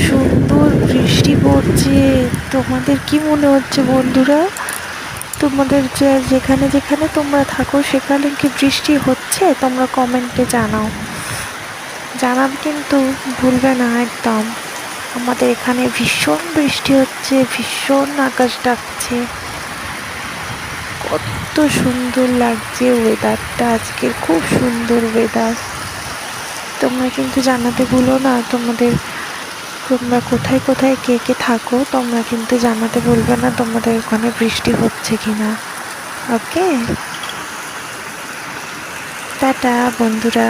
সুন্দর বৃষ্টি পড়ছে। তোমাদের কি মনে হচ্ছে বন্ধুরা? তোমাদের যেখানে যেখানে তোমরা থাকো সেখানে কি বৃষ্টি হচ্ছে? তোমরা কমেন্টে জানাও, জানাবে কিন্তু ভুলবে না একদম। আমাদের এখানে ভীষণ বৃষ্টি হচ্ছে, ভীষণ আকাশ ডাকছে। কত সুন্দর লাগছে ওয়েদারটা, আজকের খুব সুন্দর ওয়েদার। তোমরা কিন্তু জানাতে ভুলো না তোমরা কোথায় কোথায় কে কে থাকো, তোমরা কিন্তু জানাতে ভুলবে না তোমাদের ওখানে বৃষ্টি হচ্ছে কিনা। ওকে, টাটা বন্ধুরা।